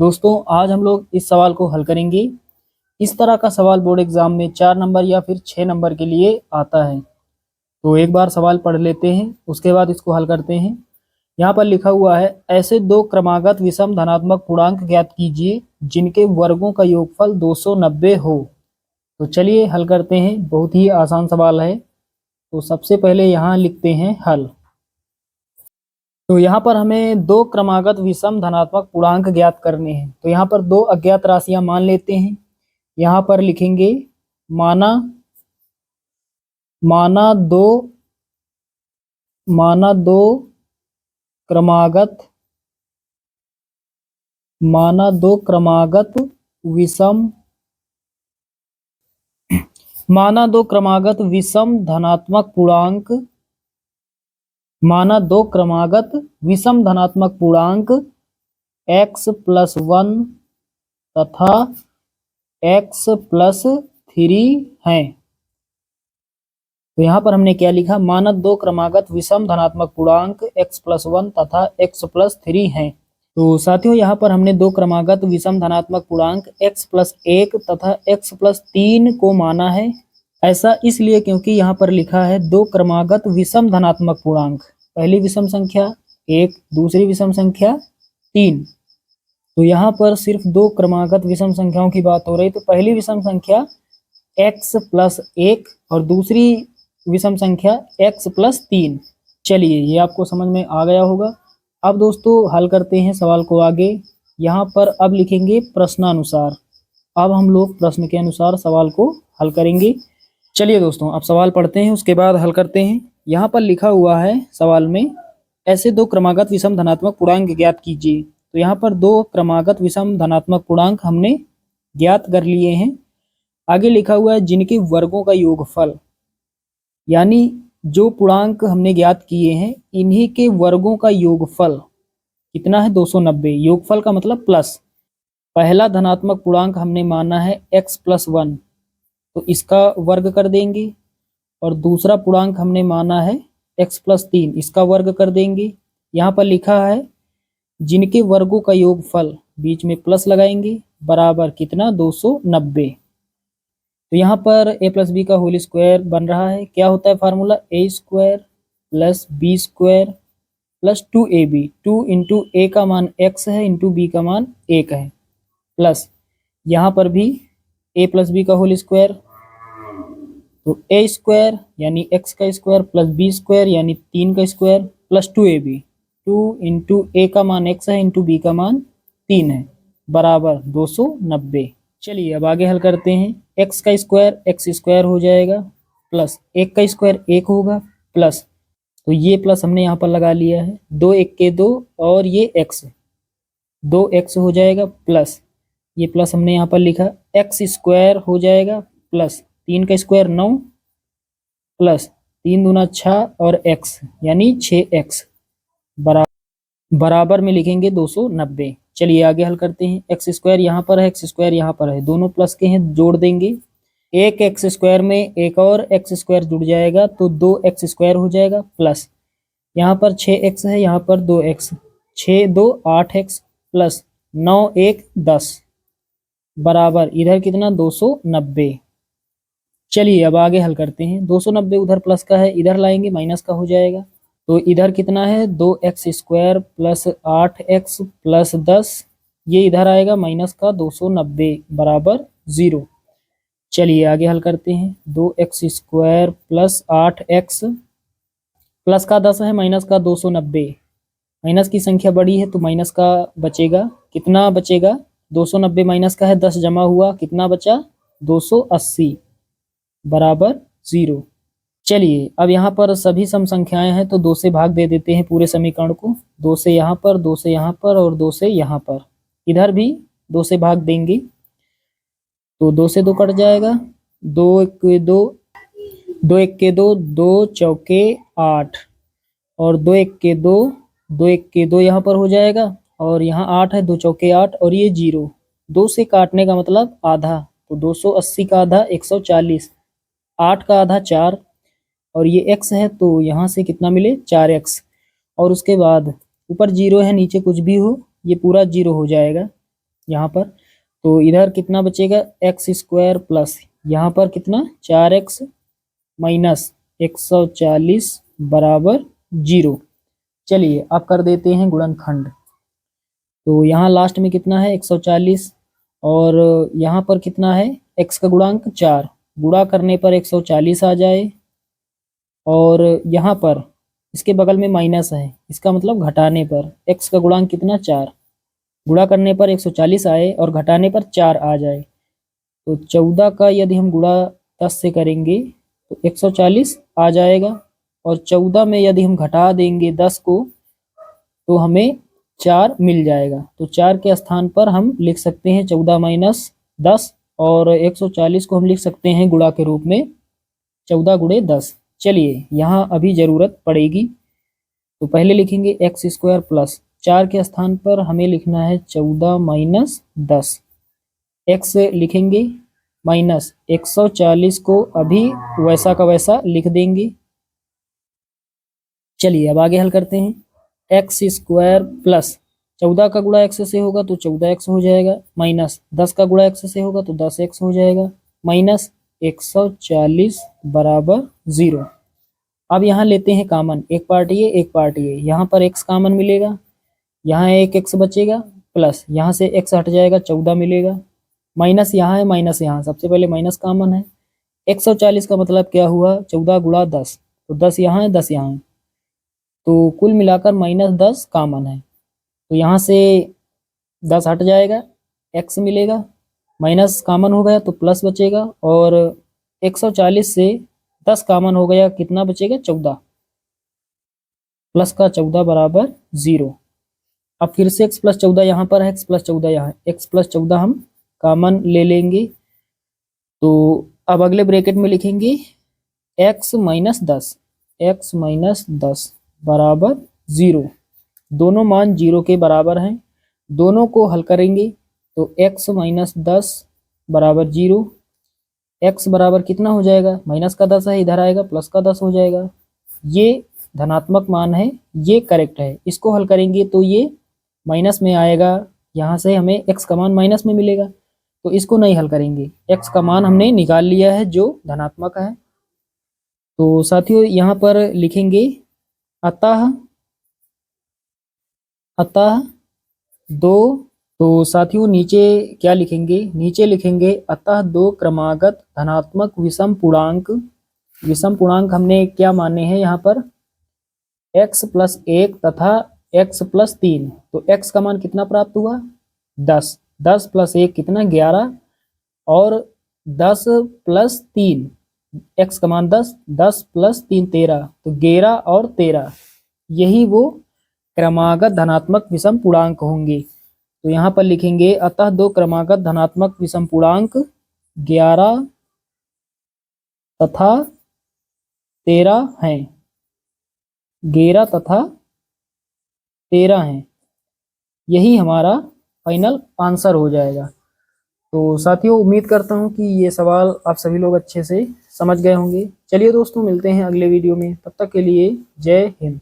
दोस्तों आज हम लोग इस सवाल को हल करेंगे। इस तरह का सवाल बोर्ड एग्जाम में 4 नंबर या फिर 6 नंबर के लिए आता है। तो एक बार सवाल पढ़ लेते हैं, उसके बाद इसको हल करते हैं। यहाँ पर लिखा हुआ है, ऐसे दो क्रमागत विषम धनात्मक पूर्णांक ज्ञात कीजिए जिनके वर्गों का योगफल 290 हो। तो चलिए हल करते हैं। बहुत ही आसान सवाल है। तो सबसे पहले यहाँ लिखते हैं हल। तो यहाँ पर हमें दो क्रमागत विषम धनात्मक पूर्णांक ज्ञात करने हैं। तो यहाँ पर दो अज्ञात राशियां मान लेते हैं। यहाँ पर लिखेंगे माना दो क्रमागत विषम धनात्मक पूर्णांक x+1 तथा x+3 हैं। तो यहाँ पर हमने क्या लिखा, मानद दो क्रमागत विषम धनात्मक पूर्णांक x+1 तथा x+3 हैं। तो साथियों यहाँ पर हमने दो क्रमागत विषम धनात्मक पूर्णांक x+1 तथा x+3 को माना है। ऐसा इसलिए क्योंकि यहाँ पर लिखा है दो क्रमागत विषम धनात्मक पूर्णांक, पहली विषम संख्या 1, दूसरी विषम संख्या 3। तो यहाँ पर सिर्फ दो क्रमागत विषम संख्याओं की बात हो रही। तो पहली विषम संख्या x+1 और दूसरी विषम संख्या x+3। चलिए ये आपको समझ में आ गया होगा। अब दोस्तों हल करते हैं सवाल को आगे। यहाँ पर अब लिखेंगे प्रश्नानुसार। अब हम लोग प्रश्न के अनुसार सवाल को हल करेंगे। चलिए दोस्तों अब सवाल पढ़ते हैं, उसके बाद हल करते हैं। यहाँ पर लिखा हुआ है सवाल में, ऐसे दो क्रमागत विषम धनात्मक पूर्णांक ज्ञात कीजिए। तो यहाँ पर दो क्रमागत विषम धनात्मक पूर्णांक हमने ज्ञात कर लिए हैं। आगे लिखा हुआ है जिनके वर्गों का योगफल, यानी जो पूर्णांक हमने ज्ञात किए हैं इन्हीं के वर्गों का योगफल कितना है, 290। योगफल का मतलब प्लस। पहला धनात्मक पूर्णांक हमने माना है x+1, तो इसका वर्ग कर देंगे। और दूसरा पूर्णांक हमने माना है x+3, इसका वर्ग कर देंगे। यहाँ पर लिखा है जिनके वर्गों का योगफल, बीच में प्लस लगाएंगे, बराबर कितना, 290। तो यहाँ पर a+b का होल स्क्वायर बन रहा है। क्या होता है formula, a² + b² + 2ab। 2 into a का मान x है, इंटू b का मान 1 है, प्लस यहाँ पर भी a+b का होल स्क्वायर। तो a² यानी x का स्क्वायर प्लस b² यानी 3 का square plus 2ab। 2 into a का मान x है, इंटू b का मान 3 है, बराबर 290। चलिए अब आगे हल करते हैं। x का स्क्वायर x² हो जाएगा, प्लस 1 का स्क्वायर 1 होगा, प्लस, तो ये प्लस हमने यहाँ पर लगा लिया है, 2 1 के 2 और ये x 2x हो जाएगा, प्लस ये प्लस हमने यहाँ पर लिखा, x² हो जाएगा, प्लस 3 का स्क्वायर 9, प्लस 3 दूना 6 और x यानी 6x, बराबर में लिखेंगे 290। चलिए आगे हल करते हैं। x² यहाँ पर है, x² यहाँ पर है, दोनों प्लस के हैं, जोड़ देंगे। एक x² में एक और x² जुड़ जाएगा तो 2x² हो जाएगा, प्लस यहाँ पर 6x है, यहाँ पर 2x, 6 2 8x प्लस 9 1 10, बराबर इधर कितना, 290। चलिए अब आगे हल करते हैं। 290 उधर प्लस का है, इधर लाएंगे माइनस का हो जाएगा। तो इधर कितना है, 2x² प्लस 8x प्लस 10, ये इधर आएगा माइनस का 290 बराबर 0। चलिए आगे हल करते हैं। 2x² प्लस 8x प्लस का 10 है, माइनस का 290। माइनस की संख्या बड़ी है तो माइनस का बचेगा, कितना बचेगा, 290 माइनस का है, 10 जमा हुआ, कितना बचा, 280 बराबर 0। चलिए अब यहाँ पर सभी सम संख्याएं हैं तो 2 से भाग दे देते हैं पूरे समीकरण को। 2 से यहाँ पर, 2 से यहाँ पर और 2 से यहाँ पर, इधर भी 2 से भाग देंगे तो 2 से 2 कट जाएगा, 2 1 के 2, 2 1 के 2, 2 चौके 8 और 2 1 के 2, 2 1 के 2 यहाँ पर हो जाएगा और यहाँ 8 है, 2 चौके 8 और ये 0। 2 से काटने का मतलब आधा, तो 280 का आधा 140, 8 का आधा 4 और ये x है तो यहाँ से कितना मिले, 4x। और उसके बाद ऊपर 0 है, नीचे कुछ भी हो ये पूरा 0 हो जाएगा। यहाँ पर, तो इधर कितना बचेगा एक्स स्क्वायर प्लस यहाँ पर कितना 4x माइनस 140 बराबर 0। चलिए अब कर देते हैं गुणनखंड। तो यहाँ लास्ट में कितना है 140 और यहाँ पर कितना है x का गुणांक 4, गुणा करने पर 140 आ जाए और यहाँ पर इसके बगल में माइनस है, इसका मतलब घटाने पर x का गुणांक कितना 4, गुणा करने पर 140 आए और घटाने पर 4 आ जाए। तो 14 का यदि हम गुणा 10 से करेंगे तो 140 आ जाएगा और 14 में यदि हम घटा देंगे 10 को तो हमें 4 मिल जाएगा। तो 4 के स्थान पर हम लिख सकते हैं 14 माइनस 10 और 140 को हम लिख सकते हैं गुणा के रूप में 14 गुणे 10। चलिए यहाँ अभी ज़रूरत पड़ेगी तो पहले लिखेंगे एक्स स्क्वायर प्लस 4 के स्थान पर हमें लिखना है 14 माइनस 10, एक्स लिखेंगे माइनस 140 को अभी वैसा का वैसा लिख देंगे। चलिए अब आगे हल करते हैं। एक्स स्क्वायर प्लस 14 का गुणा एक्स से होगा तो 14x हो जाएगा, माइनस 10 का गुणा एक्स से होगा तो 10x हो जाएगा, माइनस 140 बराबर 0। अब यहाँ लेते हैं कामन, एक पार्ट ये एक पार्ट ये, यहाँ पर x कामन मिलेगा, यहाँ एक x बचेगा प्लस यहाँ से x हट जाएगा 14 मिलेगा, माइनस यहाँ है माइनस यहाँ, सबसे पहले माइनस कामन है। 140 का मतलब क्या हुआ 14 गुणा 10, तो 10 यहाँ है 10 यहाँ है, तो कुल मिलाकर माइनस 10 कामन है। तो यहाँ से 10 हट जाएगा, x मिलेगा, माइनस कामन हो गया तो प्लस बचेगा और 140 से 10 कामन हो गया, कितना बचेगा 14, प्लस का 14 बराबर 0। अब फिर से x प्लस 14 यहाँ पर है, x प्लस 14 यहाँ है, x प्लस 14 हम कामन ले लेंगे तो अब अगले ब्रैकेट में लिखेंगे x माइनस 10, x माइनस 10 बराबर 0। दोनों मान 0 के बराबर हैं, दोनों को हल करेंगे तो x माइनस 10 बराबर 0, x बराबर कितना हो जाएगा, माइनस का 10 है इधर आएगा प्लस का 10 हो जाएगा, ये धनात्मक मान है, ये करेक्ट है। इसको हल करेंगे तो ये माइनस में आएगा, यहाँ से हमें x का मान माइनस में मिलेगा, तो इसको नहीं हल करेंगे, x का मान हमने निकाल लिया है जो धनात्मक है। तो साथियों यहाँ पर लिखेंगे अतः दो, तो साथियों नीचे क्या लिखेंगे, नीचे लिखेंगे अतः दो क्रमागत धनात्मक विषम पूर्णांक, विषम पूर्णांक हमने क्या माने हैं यहाँ पर x प्लस 1 तथा x प्लस 3, तो x का मान कितना प्राप्त हुआ 10, 10 प्लस 1 कितना 11 और 10 प्लस 3 x का मान 10, 10 प्लस 3 13, तो 11 और 13 यही वो क्रमागत धनात्मक विषम पूर्णांक होंगे। तो यहाँ पर लिखेंगे अतः दो क्रमागत धनात्मक विषम पूर्णांक 11 तथा 13 हैं, 11 तथा 13 हैं, यही हमारा फाइनल आंसर हो जाएगा। तो साथियों उम्मीद करता हूँ कि ये सवाल आप सभी लोग अच्छे से समझ गए होंगे। चलिए दोस्तों मिलते हैं अगले वीडियो में, तब तक के लिए जय हिंद।